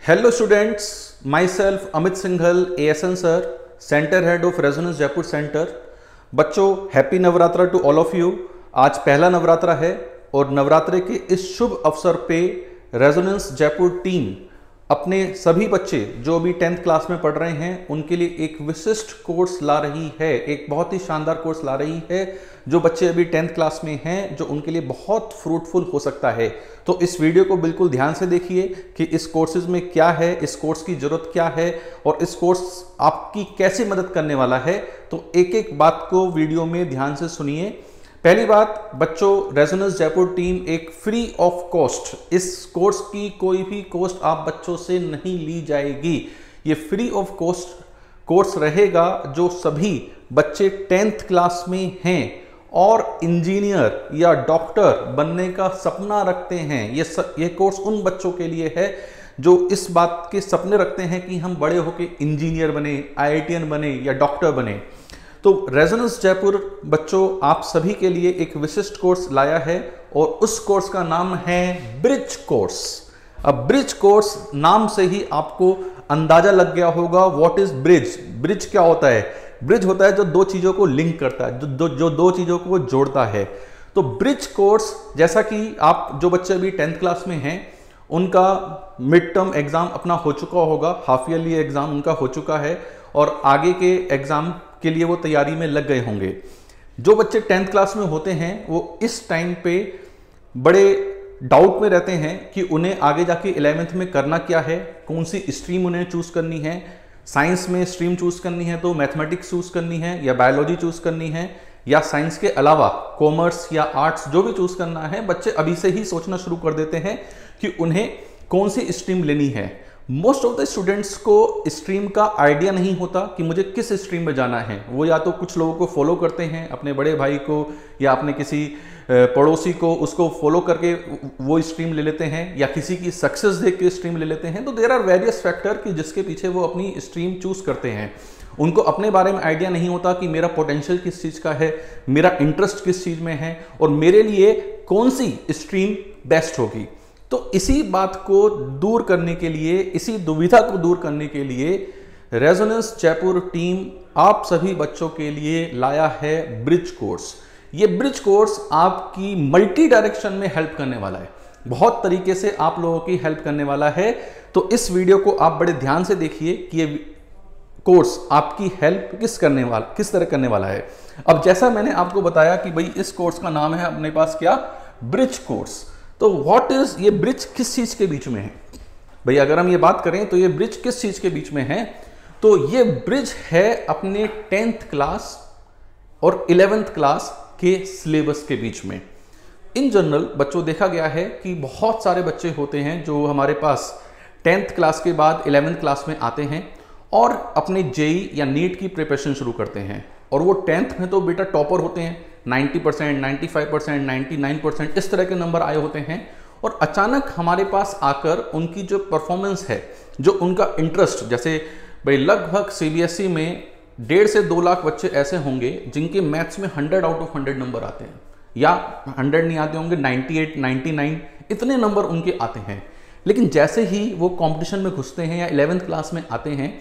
Hello students, myself Amit Singhal, ASN sir, Center Head of Resonance Jaipur Center। बच्चों happy Navratra to all of you. आज पहला नवरात्रा है और नवरात्रे के इस शुभ अवसर पे रेजोनेंस जयपुर टीम अपने सभी बच्चे जो अभी 10th क्लास में पढ़ रहे हैं उनके लिए एक विशिष्ट कोर्स ला रही है, एक बहुत ही शानदार कोर्स ला रही है जो बच्चे अभी 10th क्लास में हैं, जो उनके लिए बहुत फ्रूटफुल हो सकता है। तो इस वीडियो को बिल्कुल ध्यान से देखिए कि इस कोर्सेज में क्या है, इस कोर्स की जरूरत क्या है और इस कोर्स आपकी कैसे मदद करने वाला है। तो एक एक बात को वीडियो में ध्यान से सुनिए। पहली बात बच्चों, रेजोनेंस जयपुर टीम एक फ्री ऑफ कॉस्ट, इस कोर्स की कोई भी कॉस्ट आप बच्चों से नहीं ली जाएगी। ये फ्री ऑफ कॉस्ट कोर्स रहेगा जो सभी बच्चे 10th क्लास में हैं और इंजीनियर या डॉक्टर बनने का सपना रखते हैं। ये कोर्स उन बच्चों के लिए है जो इस बात के सपने रखते हैं कि हम बड़े होकर इंजीनियर बने, IITian बने या डॉक्टर बने। तो रेजोनेंस जयपुर बच्चों आप सभी के लिए एक विशिष्ट कोर्स लाया है और उस कोर्स का नाम है ब्रिज कोर्स। अब ब्रिज कोर्स नाम से ही आपको अंदाजा लग गया होगा व्हाट इज ब्रिज। ब्रिज क्या होता है? ब्रिज होता है जो दो चीजों को लिंक करता है, जो दो चीजों को जोड़ता है। तो ब्रिज कोर्स, जैसा कि आप जो बच्चे अभी 10th क्लास में हैं उनका मिड टर्म एग्जाम अपना हो चुका होगा, हाफ ईयरली एग्जाम उनका हो चुका है और आगे के एग्जाम के लिए वो तैयारी में लग गए होंगे। जो बच्चे 10th क्लास में होते हैं वो इस टाइम पे बड़े डाउट में रहते हैं कि उन्हें आगे जाके 11th में करना क्या है, कौन सी स्ट्रीम उन्हें चूज करनी है। साइंस में स्ट्रीम चूज करनी है तो मैथमेटिक्स चूज करनी है या बायोलॉजी चूज करनी है या साइंस के अलावा कॉमर्स या आर्ट्स, जो भी चूज करना है बच्चे अभी से ही सोचना शुरू कर देते हैं कि उन्हें कौन सी स्ट्रीम लेनी है। मोस्ट ऑफ द स्टूडेंट्स को स्ट्रीम का आइडिया नहीं होता कि मुझे किस स्ट्रीम में जाना है। वो या तो कुछ लोगों को फॉलो करते हैं, अपने बड़े भाई को या अपने किसी पड़ोसी को, उसको फॉलो करके वो स्ट्रीम ले लेते हैं या किसी की सक्सेस देख के स्ट्रीम ले लेते हैं। तो देयर आर वेरियस फैक्टर कि जिसके पीछे वो अपनी स्ट्रीम चूज करते हैं। उनको अपने बारे में आइडिया नहीं होता कि मेरा पोटेंशियल किस चीज़ का है, मेरा इंटरेस्ट किस चीज़ में है और मेरे लिए कौन सी स्ट्रीम बेस्ट होगी। तो इसी बात को दूर करने के लिए, इसी दुविधा को दूर करने के लिए रेजोनेंस जयपुर टीम आप सभी बच्चों के लिए लाया है ब्रिज कोर्स। ये ब्रिज कोर्स आपकी मल्टी डायरेक्शन में हेल्प करने वाला है, बहुत तरीके से आप लोगों की हेल्प करने वाला है। तो इस वीडियो को आप बड़े ध्यान से देखिए कि ये कोर्स आपकी हेल्प किस तरह करने वाला है। अब जैसा मैंने आपको बताया कि भाई इस कोर्स का नाम है अपने पास क्या, ब्रिज कोर्स। तो व्हाट इज ये ब्रिज, किस चीज के बीच में है भाई? अगर हम ये बात करें तो ये ब्रिज किस चीज के बीच में है, तो ये ब्रिज है अपने 10th क्लास और 11th क्लास के सिलेबस के बीच में। इन जनरल बच्चों देखा गया है कि बहुत सारे बच्चे होते हैं जो हमारे पास 10th क्लास के बाद 11th क्लास में आते हैं और अपने जेई या नीट की प्रिपरेशन शुरू करते हैं और वो 10th में तो बेटा टॉपर होते हैं, 90%, 95%, 99% इस तरह के नंबर आए होते हैं और अचानक हमारे पास आकर उनकी जो परफॉर्मेंस है, जो उनका इंटरेस्ट, जैसे भाई लगभग CBSE में 1.5 से 2 लाख बच्चे ऐसे होंगे जिनके मैथ्स में 100 आउट ऑफ 100 नंबर आते हैं, या 100 नहीं आते होंगे, 98, 99 इतने नंबर उनके आते हैं। लेकिन जैसे ही वो कंपटीशन में घुसते हैं या 11th क्लास में आते हैं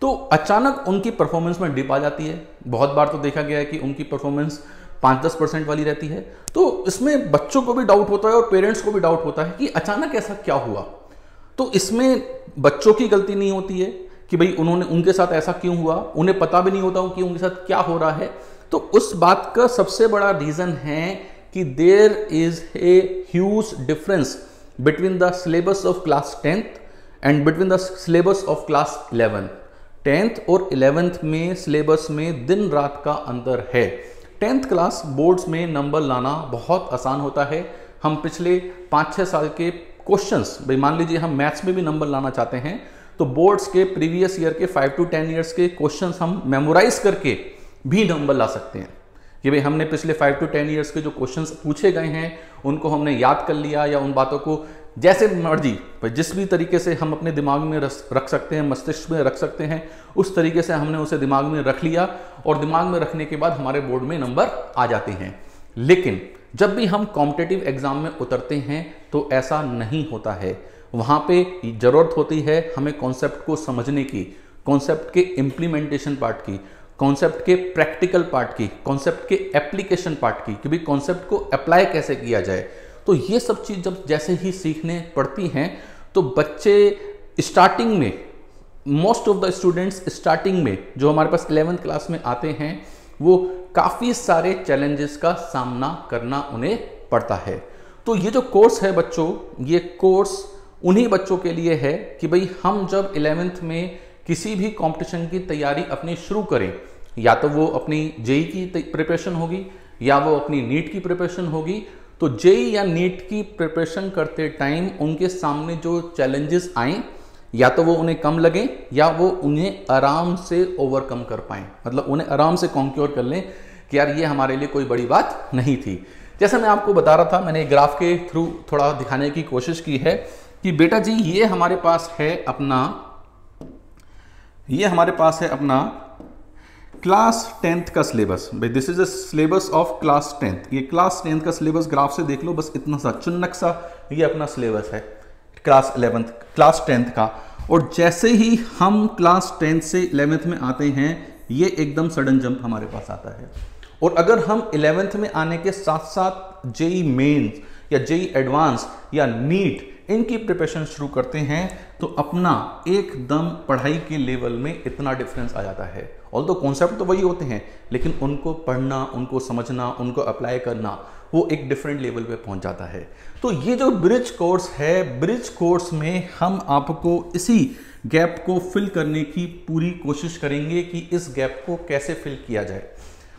तो अचानक उनकी परफॉर्मेंस में डिप आ जाती है। बहुत बार तो देखा गया है कि उनकी परफॉर्मेंस 5-10% वाली रहती है। तो इसमें बच्चों को भी डाउट होता है और पेरेंट्स को भी डाउट होता है कि अचानक ऐसा क्या हुआ। तो इसमें बच्चों की गलती नहीं होती है कि भाई उनके साथ ऐसा क्यों हुआ, उन्हें पता भी नहीं होता कि उनके साथ क्या हो रहा है। तो उस बात का सबसे बड़ा रीजन है कि there is a huge difference between the syllabus of class 10th and between the syllabus of class 11। 10th और 11th में सिलेबस में दिन रात का अंतर है। 10th क्लास बोर्ड्स में नंबर लाना बहुत आसान होता है। हम पिछले 5-6 साल के क्वेश्चंस, भाई मान लीजिए हम मैथ्स में भी नंबर लाना चाहते हैं तो बोर्ड्स के प्रीवियस ईयर के 5 to 10 ईयर्स के क्वेश्चंस हम मेमोराइज करके भी नंबर ला सकते हैं कि भाई हमने पिछले 5 to 10 ईयर्स के जो क्वेश्चंस पूछे गए हैं उनको हमने याद कर लिया, या उन बातों को जैसे मर्जी जिस भी तरीके से हम अपने दिमाग में रख सकते हैं, मस्तिष्क में रख सकते हैं, उस तरीके से हमने उसे दिमाग में रख लिया और दिमाग में रखने के बाद हमारे बोर्ड में नंबर आ जाते हैं। लेकिन जब भी हम कॉम्पिटिटिव एग्जाम में उतरते हैं तो ऐसा नहीं होता है। वहाँ पे ज़रूरत होती है हमें कॉन्सेप्ट को समझने की, कॉन्सेप्ट के इम्प्लीमेंटेशन पार्ट की, कॉन्सेप्ट के प्रैक्टिकल पार्ट की, कॉन्सेप्ट के एप्लीकेशन पार्ट की, कि भाई कॉन्सेप्ट को अप्लाई कैसे किया जाए। तो ये सब चीज़ जब जैसे ही सीखने पड़ती हैं तो बच्चे स्टार्टिंग में, most of the students starting में जो हमारे पास 11th क्लास में आते हैं वो काफ़ी सारे चैलेंजेस का सामना करना उन्हें पड़ता है। तो ये जो कोर्स है बच्चों, ये कोर्स उन्हीं बच्चों के लिए है कि भाई हम जब 11th में किसी भी कंपटीशन की तैयारी अपनी शुरू करें, या तो वो अपनी जेई की प्रिपरेशन होगी या वो अपनी नीट की प्रिपरेशन होगी, तो जेई या नीट की प्रिपरेशन करते टाइम उनके सामने जो चैलेंजेस आए या तो वो उन्हें कम लगें या वो उन्हें आराम से ओवरकम कर पाएं, मतलब उन्हें आराम से कॉन्क्योर कर लें कि यार ये हमारे लिए कोई बड़ी बात नहीं थी। जैसे मैं आपको बता रहा था, मैंने ग्राफ के थ्रू थोड़ा दिखाने की कोशिश की है कि बेटा जी ये हमारे पास है अपना क्लास 10th का सिलेबस। भाई this is the syllabus of class 10th। ये क्लास 10th का सिलेबस ग्राफ से देख लो, बस इतना सा चुन्नक सा ये अपना सिलेबस है क्लास 10th का। और जैसे ही हम क्लास 10th से 11th में आते हैं ये एकदम सडन जंप हमारे पास आता है। और अगर हम 11th में आने के साथ साथ जेई मेंस या जेई एडवांस या नीट इनकी प्रिपरेशन शुरू करते हैं तो अपना एकदम पढ़ाई के लेवल में इतना डिफरेंस आ जाता है। ऑल्दो कॉन्सेप्ट तो वही होते हैं लेकिन उनको पढ़ना, उनको समझना, उनको अप्लाई करना वो एक डिफरेंट लेवल पे पहुंच जाता है। तो ये जो ब्रिज कोर्स है, ब्रिज कोर्स में हम आपको इसी गैप को फिल करने की पूरी कोशिश करेंगे कि इस गैप को कैसे फिल किया जाए।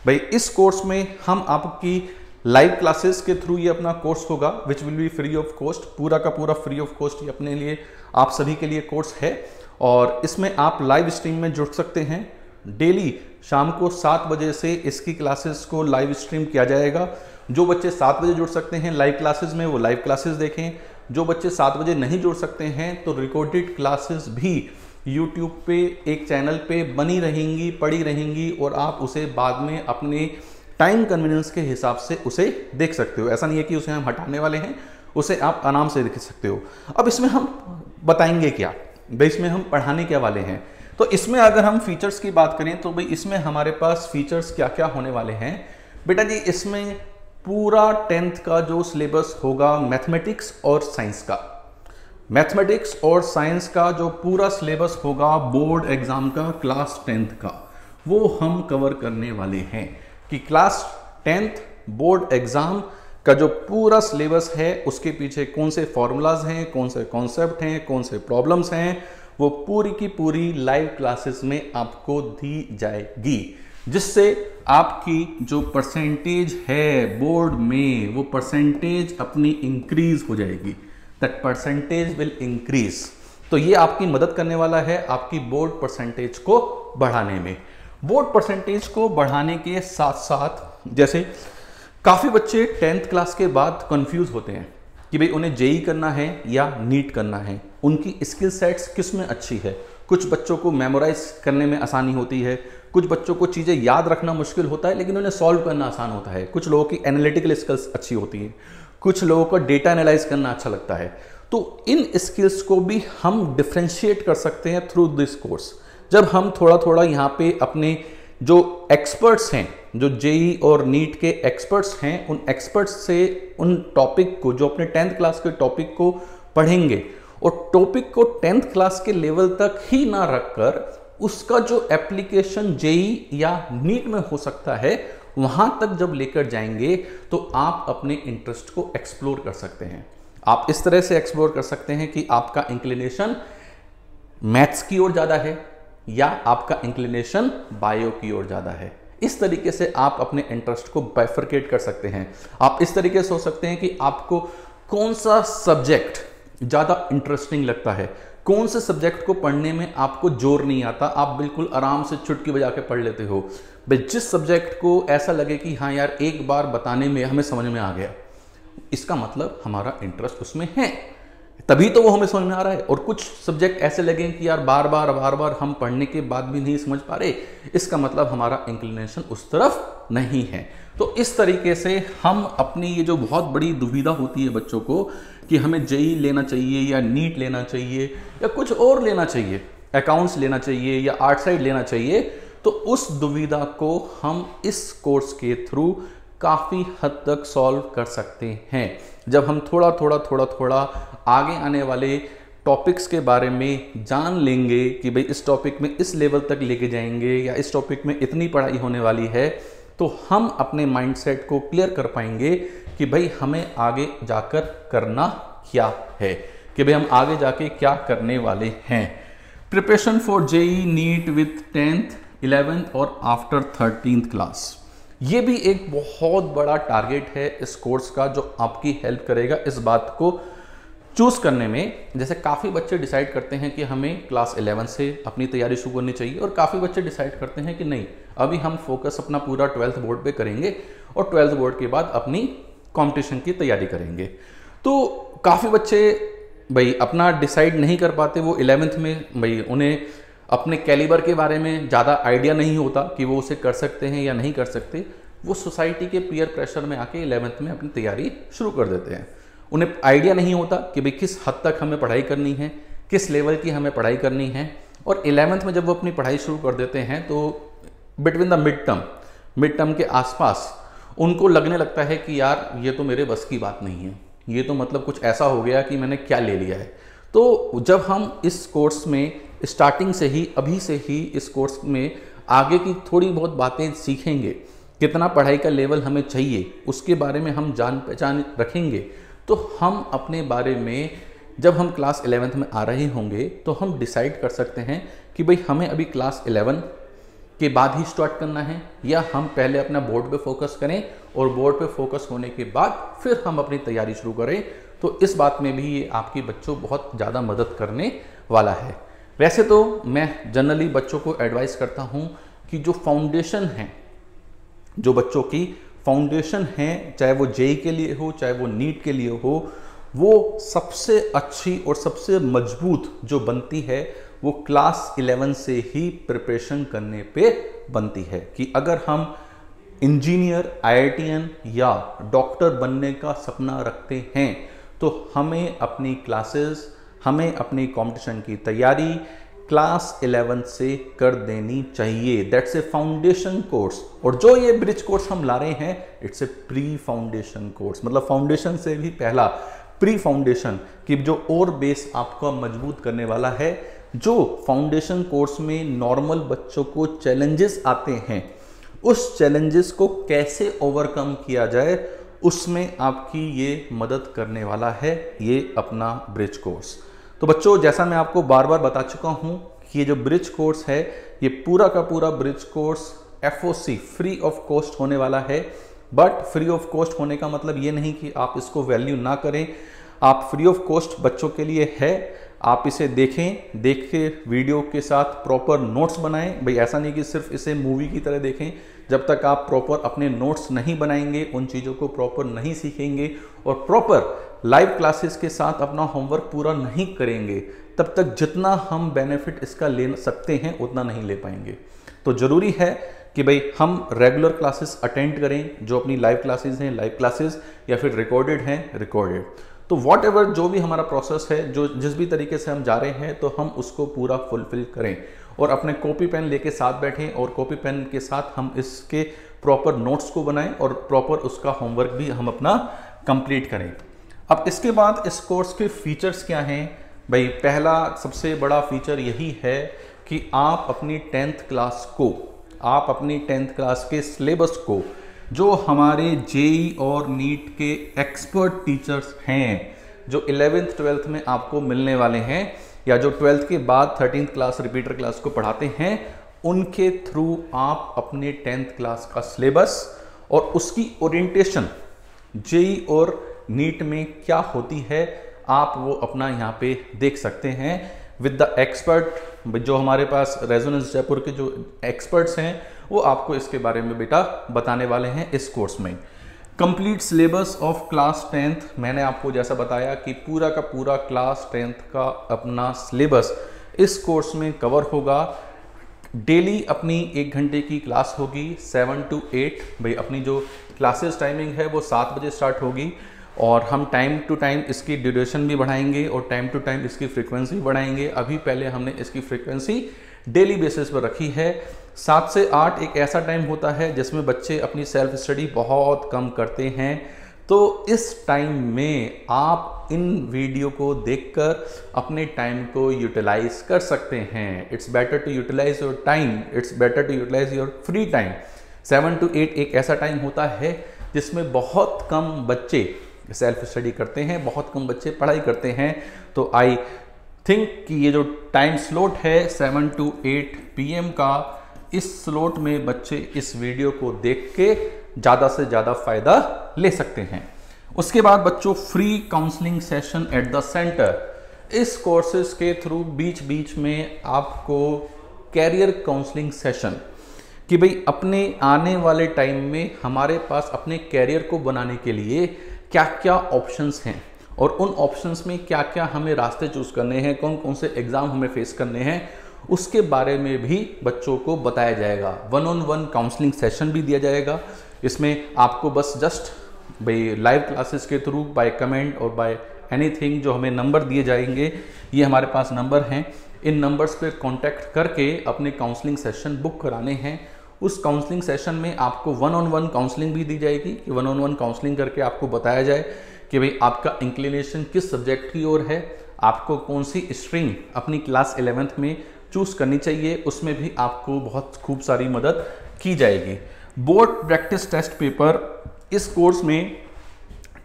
भाई इस कोर्स में हम आपकी लाइव क्लासेस के थ्रू ये अपना कोर्स होगा which will be free of cost, पूरा का पूरा फ्री ऑफ कॉस्ट ये अपने लिए, आप सभी के लिए कोर्स है। और इसमें आप लाइव स्ट्रीम में जुड़ सकते हैं। डेली शाम को 7 बजे से इसकी क्लासेस को लाइव स्ट्रीम किया जाएगा। जो बच्चे 7 बजे जुड़ सकते हैं लाइव क्लासेस में वो लाइव क्लासेस देखें। जो बच्चे 7 बजे नहीं जुड़ सकते हैं तो रिकॉर्डेड क्लासेस भी यूट्यूब पे एक चैनल पे बनी रहेंगी, पड़ी रहेंगी और आप उसे बाद में अपने टाइम कन्वीनियंस के हिसाब से उसे देख सकते हो। ऐसा नहीं है कि उसे हम हटाने वाले हैं, उसे आप आराम से देख सकते हो। अब इसमें हम बताएंगे क्या, भाई इसमें हम पढ़ाने क्या वाले हैं। तो इसमें अगर हम फीचर्स की बात करें तो भाई इसमें हमारे पास फीचर्स क्या क्या होने वाले हैं। बेटा जी इसमें पूरा 10th का जो सिलेबस होगा मैथमेटिक्स और साइंस का, मैथमेटिक्स और साइंस का जो पूरा सिलेबस होगा बोर्ड एग्जाम का क्लास 10th का, वो हम कवर करने वाले हैं कि क्लास 10th बोर्ड एग्जाम का जो पूरा सिलेबस है उसके पीछे कौन से फॉर्मूलाज हैं, कौन से कॉन्सेप्ट हैं, कौन से प्रॉब्लम्स हैं, वो पूरी की पूरी लाइव क्लासेस में आपको दी जाएगी, जिससे आपकी जो परसेंटेज है बोर्ड में वो परसेंटेज अपनी इंक्रीज हो जाएगी। That percentage will increase. तो ये आपकी मदद करने वाला है आपकी बोर्ड परसेंटेज को बढ़ाने में। बोर्ड परसेंटेज को बढ़ाने के साथ साथ जैसे काफ़ी बच्चे 10th क्लास के बाद कंफ्यूज होते हैं कि भाई उन्हें जेई करना है या नीट करना है, उनकी स्किल सेट्स किस में अच्छी है। कुछ बच्चों को मेमोराइज करने में आसानी होती है, कुछ बच्चों को चीज़ें याद रखना मुश्किल होता है लेकिन उन्हें सॉल्व करना आसान होता है, कुछ लोगों की एनालिटिकल स्किल्स अच्छी होती हैं, कुछ लोगों को डेटा एनालाइज करना अच्छा लगता है। तो इन स्किल्स को भी हम डिफ्रेंशिएट कर सकते हैं थ्रू दिस कोर्स। जब हम थोड़ा थोड़ा यहाँ पे अपने जो एक्सपर्ट्स हैं, जो जेई और नीट के एक्सपर्ट्स हैं, उन एक्सपर्ट्स से उन टॉपिक को, जो अपने 10th क्लास के टॉपिक को पढ़ेंगे और टॉपिक को 10th क्लास के लेवल तक ही ना रखकर उसका जो एप्लीकेशन जेई या नीट में हो सकता है वहां तक जब लेकर जाएंगे तो आप अपने इंटरेस्ट को एक्सप्लोर कर सकते हैं। आप इस तरह से एक्सप्लोर कर सकते हैं कि आपका इंक्लिनेशन मैथ्स की ओर ज़्यादा है या आपका इंक्लिनेशन बायो की ओर ज़्यादा है। इस तरीके से आप अपने इंटरेस्ट को बाइफरकेट कर सकते हैं। आप इस तरीके से सोच सकते हैं कि आपको कौन सा सब्जेक्ट ज़्यादा इंटरेस्टिंग लगता है, कौन से सब्जेक्ट को पढ़ने में आपको जोर नहीं आता, आप बिल्कुल आराम से चुटकी बजा के पढ़ लेते हो। भाई जिस सब्जेक्ट को ऐसा लगे कि हाँ यार एक बार बताने में हमें समझ में आ गया, इसका मतलब हमारा इंटरेस्ट उसमें है, तभी तो वो हमें समझ में आ रहा है। और कुछ सब्जेक्ट ऐसे लगे कि यार बार बार हम पढ़ने के बाद भी नहीं समझ पा रहे, इसका मतलब हमारा इंक्लिनेशन उस तरफ नहीं है। तो इस तरीके से हम अपनी ये जो बहुत बड़ी दुविधा होती है बच्चों को कि हमें जेई लेना चाहिए या नीट लेना चाहिए या कुछ और लेना चाहिए, अकाउंट्स लेना चाहिए या आर्ट साइड लेना चाहिए, तो उस दुविधा को हम इस कोर्स के थ्रू काफ़ी हद तक सॉल्व कर सकते हैं। जब हम थोड़ा थोड़ा आगे आने वाले टॉपिक्स के बारे में जान लेंगे कि भाई इस टॉपिक में इस लेवल तक लेके जाएंगे या इस टॉपिक में इतनी पढ़ाई होने वाली है, तो हम अपने माइंडसेट को क्लियर कर पाएंगे कि भाई हमें आगे जाकर करना क्या है, कि भाई हम आगे जाके क्या करने वाले हैं। Preparation for JEE NEET with 10th 11th और आफ्टर 13th क्लास, ये भी एक बहुत बड़ा टारगेट है इस कोर्स का, जो आपकी हेल्प करेगा इस बात को चूज करने में। जैसे काफ़ी बच्चे डिसाइड करते हैं कि हमें क्लास 11 से अपनी तैयारी शुरू करनी चाहिए, और काफ़ी बच्चे डिसाइड करते हैं कि नहीं, अभी हम फोकस अपना पूरा 12th बोर्ड पे करेंगे और 12th बोर्ड के बाद अपनी कंपटीशन की तैयारी करेंगे। तो काफ़ी बच्चे भाई अपना डिसाइड नहीं कर पाते, वो 11th में भाई उन्हें अपने कैलिबर के बारे में ज़्यादा आइडिया नहीं होता कि वो उसे कर सकते हैं या नहीं कर सकते। वो सोसाइटी के पीयर प्रेशर में आके 11th में अपनी तैयारी शुरू कर देते हैं। उन्हें आइडिया नहीं होता कि भाई किस हद तक हमें पढ़ाई करनी है, किस लेवल की हमें पढ़ाई करनी है। और 11th में जब वो अपनी पढ़ाई शुरू कर देते हैं तो बिटवीन द मिड टर्म के आसपास उनको लगने लगता है कि यार ये तो मेरे बस की बात नहीं है, ये तो मतलब कुछ ऐसा हो गया कि मैंने क्या ले लिया है। तो जब हम इस कोर्स में स्टार्टिंग से ही, अभी से ही इस कोर्स में आगे की थोड़ी बहुत बातें सीखेंगे, कितना पढ़ाई का लेवल हमें चाहिए उसके बारे में हम जान पहचान रखेंगे, तो हम अपने बारे में जब हम क्लास 11th में आ रहे होंगे तो हम डिसाइड कर सकते हैं कि भाई हमें अभी क्लास 11 के बाद ही स्टार्ट करना है, या हम पहले अपना बोर्ड पे फोकस करें और बोर्ड पे फोकस होने के बाद फिर हम अपनी तैयारी शुरू करें। तो इस बात में भी ये आपकी बच्चों बहुत ज़्यादा मदद करने वाला है। वैसे तो मैं जनरली बच्चों को एडवाइस करता हूँ कि जो फाउंडेशन है, जो बच्चों की फाउंडेशन है, चाहे वो जेई के लिए हो चाहे वो नीट के लिए हो, वो सबसे अच्छी और सबसे मजबूत जो बनती है वो क्लास 11 से ही प्रिपरेशन करने पे बनती है। कि अगर हम इंजीनियर, IITian या डॉक्टर बनने का सपना रखते हैं तो हमें अपनी क्लासेस, हमें अपनी कंपटीशन की तैयारी क्लास 11 से कर देनी चाहिए। That's a foundation course. और जो ये ब्रिज कोर्स हम ला रहे हैं, it's a pre foundation course, मतलब फाउंडेशन से भी पहला प्री फाउंडेशन, कि जो और बेस आपका मजबूत करने वाला है। जो फाउंडेशन कोर्स में नॉर्मल बच्चों को चैलेंजेस आते हैं, उस चैलेंजेस को कैसे ओवरकम किया जाए, उसमें आपकी ये मदद करने वाला है ये अपना ब्रिज कोर्स। तो बच्चों, जैसा मैं आपको बार बार बता चुका हूं कि ये जो ब्रिज कोर्स है, ये पूरा का पूरा bridge course FOC free of cost होने वाला है। बट फ्री ऑफ कॉस्ट होने का मतलब ये नहीं कि आप इसको वैल्यू ना करें। आप फ्री ऑफ कॉस्ट बच्चों के लिए है, आप इसे देखें, देख के वीडियो के साथ प्रॉपर नोट्स बनाएं। भाई ऐसा नहीं कि सिर्फ इसे मूवी की तरह देखें। जब तक आप प्रॉपर अपने नोट्स नहीं बनाएंगे, उन चीज़ों को प्रॉपर नहीं सीखेंगे और प्रॉपर लाइव क्लासेस के साथ अपना होमवर्क पूरा नहीं करेंगे, तब तक जितना हम बेनिफिट इसका ले सकते हैं उतना नहीं ले पाएंगे। तो ज़रूरी है कि भाई हम रेगुलर क्लासेस अटेंड करें, जो अपनी लाइव क्लासेस हैं लाइव क्लासेस, या फिर रिकॉर्डेड हैं रिकॉर्डेड। तो वॉट एवर जो भी हमारा प्रोसेस है, जो जिस भी तरीके से हम जा रहे हैं, तो हम उसको पूरा फुलफिल करें और अपने कॉपी पेन लेके साथ बैठें और कॉपी पेन के साथ हम इसके प्रॉपर नोट्स को बनाएं और प्रॉपर उसका होमवर्क भी हम अपना कंप्लीट करें। अब इसके बाद इस कोर्स के फीचर्स क्या हैं? भाई पहला सबसे बड़ा फीचर यही है कि आप अपनी 10th क्लास को, आप अपनी 10th क्लास के सिलेबस को, जो हमारे जेई और नीट के एक्सपर्ट टीचर्स हैं, जो 11th 12th में आपको मिलने वाले हैं, या जो 12th के बाद 13th क्लास रिपीटर क्लास को पढ़ाते हैं, उनके थ्रू आप अपने 10th क्लास का सिलेबस और उसकी ओरिएंटेशन जेई और नीट में क्या होती है, आप वो अपना यहाँ पे देख सकते हैं विद द एक्सपर्ट। जो हमारे पास रेजोनेंस जयपुर के जो एक्सपर्ट्स हैं, वो आपको इसके बारे में बेटा बताने वाले हैं इस कोर्स में। Complete syllabus of class 10th, मैंने आपको जैसा बताया कि पूरा का पूरा क्लास 10th का अपना सिलेबस इस कोर्स में कवर होगा। डेली अपनी 1 घंटे की क्लास होगी 7 to 8। भाई अपनी जो क्लासेस टाइमिंग है वो 7 बजे स्टार्ट होगी और हम टाइम टू टाइम इसकी ड्यूरेशन भी बढ़ाएंगे और टाइम टू टाइम इसकी फ्रीक्वेंसी बढ़ाएंगे। अभी पहले हमने इसकी फ्रीक्वेंसी डेली बेसिस पर रखी है। 7 से 8 एक ऐसा टाइम होता है जिसमें बच्चे अपनी सेल्फ स्टडी बहुत कम करते हैं, तो इस टाइम में आप इन वीडियो को देखकर अपने टाइम को यूटिलाइज कर सकते हैं। It's better to utilise your time, it's better to utilise your free time. 7 to 8 एक ऐसा टाइम होता है जिसमें बहुत कम बच्चे सेल्फ स्टडी करते हैं, बहुत कम बच्चे पढ़ाई करते हैं। तो आई थिंक कि ये जो टाइम स्लॉट है 7 to 8 PM का, इस स्लॉट में बच्चे इस वीडियो को देख के ज़्यादा से ज़्यादा फ़ायदा ले सकते हैं। उसके बाद बच्चों free counselling session at the centre. इस कोर्सेज के थ्रू बीच बीच में आपको कैरियर काउंसलिंग सेशन कि भाई अपने आने वाले टाइम में हमारे पास अपने कैरियर को बनाने के लिए क्या क्या ऑप्शंस हैं और उन ऑप्शंस में क्या क्या हमें रास्ते चूज करने हैं, कौन कौन से एग्जाम हमें फेस करने हैं, उसके बारे में भी बच्चों को बताया जाएगा। 1-on-1 काउंसलिंग सेशन भी दिया जाएगा। इसमें आपको बस जस्ट भाई लाइव क्लासेस के थ्रू बाय कमेंट और बाय एनीथिंग जो हमें नंबर दिए जाएंगे, ये हमारे पास नंबर हैं, इन नंबर्स पे कांटेक्ट करके अपने काउंसलिंग सेशन बुक कराने हैं। उस काउंसलिंग सेशन में आपको 1-on-1 काउंसलिंग भी दी जाएगी कि 1-on-1 काउंसलिंग करके आपको बताया जाए कि भाई आपका इंक्लिनेशन किस सब्जेक्ट की ओर है, आपको कौन सी स्ट्रीम अपनी क्लास 11th में चूज करनी चाहिए, उसमें भी आपको बहुत खूब सारी मदद की जाएगी। बोर्ड प्रैक्टिस टेस्ट पेपर, इस कोर्स में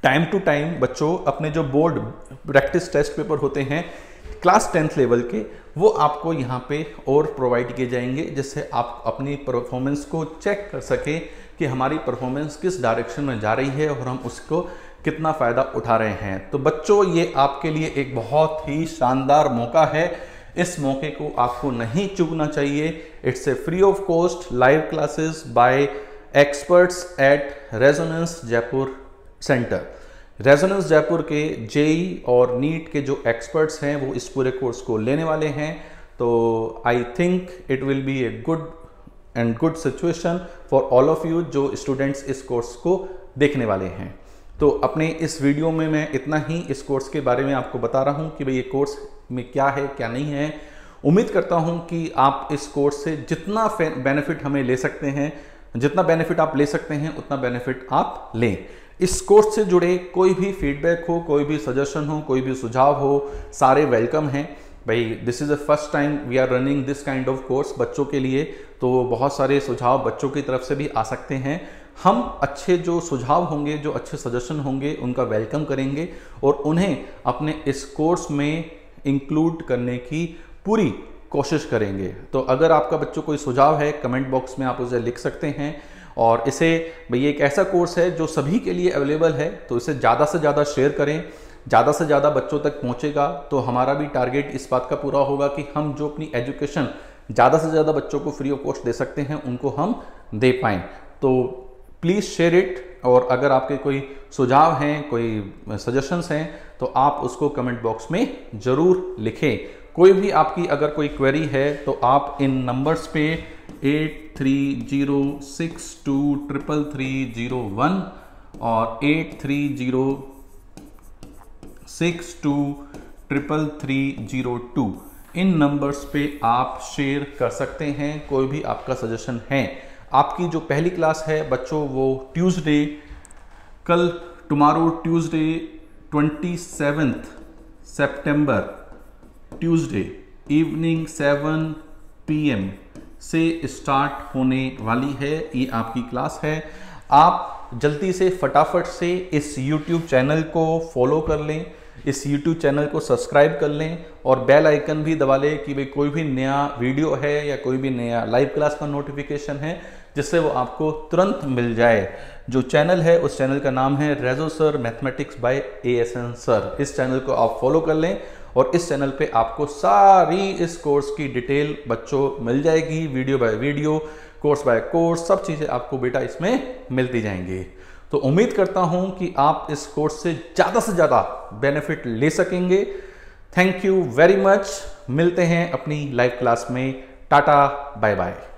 टाइम टू टाइम बच्चों अपने जो बोर्ड प्रैक्टिस टेस्ट पेपर होते हैं क्लास 10th लेवल के, वो आपको यहाँ पे और प्रोवाइड किए जाएंगे, जिससे आप अपनी परफॉर्मेंस को चेक कर सकें कि हमारी परफॉर्मेंस किस डायरेक्शन में जा रही है और हम उसको कितना फ़ायदा उठा रहे हैं। तो बच्चों ये आपके लिए एक बहुत ही शानदार मौका है, इस मौके को आपको नहीं चूकना चाहिए। It's a free of cost live classes bye experts at resonance Jaipur centre. Resonance Jaipur के जेई और नीट के जो एक्सपर्ट्स हैं वो इस पूरे कोर्स को लेने वाले हैं। तो I think it will be a good situation for all of you जो स्टूडेंट्स इस कोर्स को देखने वाले हैं। तो अपने इस वीडियो में मैं इतना ही इस कोर्स के बारे में आपको बता रहा हूं कि भाई ये कोर्स में क्या है क्या नहीं है। उम्मीद करता हूं कि आप इस कोर्स से जितना बेनिफिट हमें ले सकते हैं, जितना बेनिफिट आप ले सकते हैं उतना बेनिफिट आप लें। इस कोर्स से जुड़े कोई भी फीडबैक हो, कोई भी सजेशन हो, कोई भी सुझाव हो, सारे वेलकम हैं। भाई this is the first time we are running this kind of course बच्चों के लिए, तो बहुत सारे सुझाव बच्चों की तरफ से भी आ सकते हैं। हम अच्छे जो सुझाव होंगे, जो अच्छे सजेशन होंगे, उनका वेलकम करेंगे और उन्हें अपने इस कोर्स में इंक्लूड करने की पूरी कोशिश करेंगे। तो अगर आपका बच्चों कोई सुझाव है कमेंट बॉक्स में आप उसे लिख सकते हैं। और इसे भाई एक ऐसा कोर्स है जो सभी के लिए अवेलेबल है, तो इसे ज़्यादा से ज़्यादा शेयर करें, ज़्यादा से ज़्यादा बच्चों तक पहुँचेगा तो हमारा भी टारगेट इस बात का पूरा होगा कि हम जो अपनी एजुकेशन ज़्यादा से ज़्यादा बच्चों को फ्री ऑफ कॉस्ट दे सकते हैं उनको हम दे पाएँ। तो प्लीज़ शेयर इट। और अगर आपके कोई सुझाव हैं, कोई सजेशंस हैं, तो आप उसको कमेंट बॉक्स में ज़रूर लिखें। कोई भी आपकी अगर कोई क्वेरी है तो आप इन नंबर्स पे 8306233301 और 8306233302 इन नंबर्स पे आप शेयर कर सकते हैं कोई भी आपका सजेशन है। आपकी जो पहली क्लास है बच्चों वो ट्यूसडे, कल टुमारो ट्यूसडे 27 सितंबर ट्यूसडे इवनिंग 7 PM से स्टार्ट होने वाली है। ये आपकी क्लास है। आप जल्दी से फटाफट से इस YouTube चैनल को फॉलो कर लें, इस YouTube चैनल को सब्सक्राइब कर लें और बेल आइकन भी दबा लें कि भाई कोई भी नया वीडियो है या कोई भी नया लाइव क्लास का नोटिफिकेशन है जिससे वो आपको तुरंत मिल जाए। जो चैनल है उस चैनल का नाम है Rejo sir mathematics by ASN sir. इस चैनल को आप फॉलो कर लें और इस चैनल पे आपको सारी इस कोर्स की डिटेल बच्चों मिल जाएगी, video by video, course by course, सब चीज़ें आपको बेटा इसमें मिलती जाएंगी। तो उम्मीद करता हूं कि आप इस कोर्स से ज़्यादा बेनिफिट ले सकेंगे। Thank you very much. मिलते हैं अपनी लाइव क्लास में। Tata bye bye.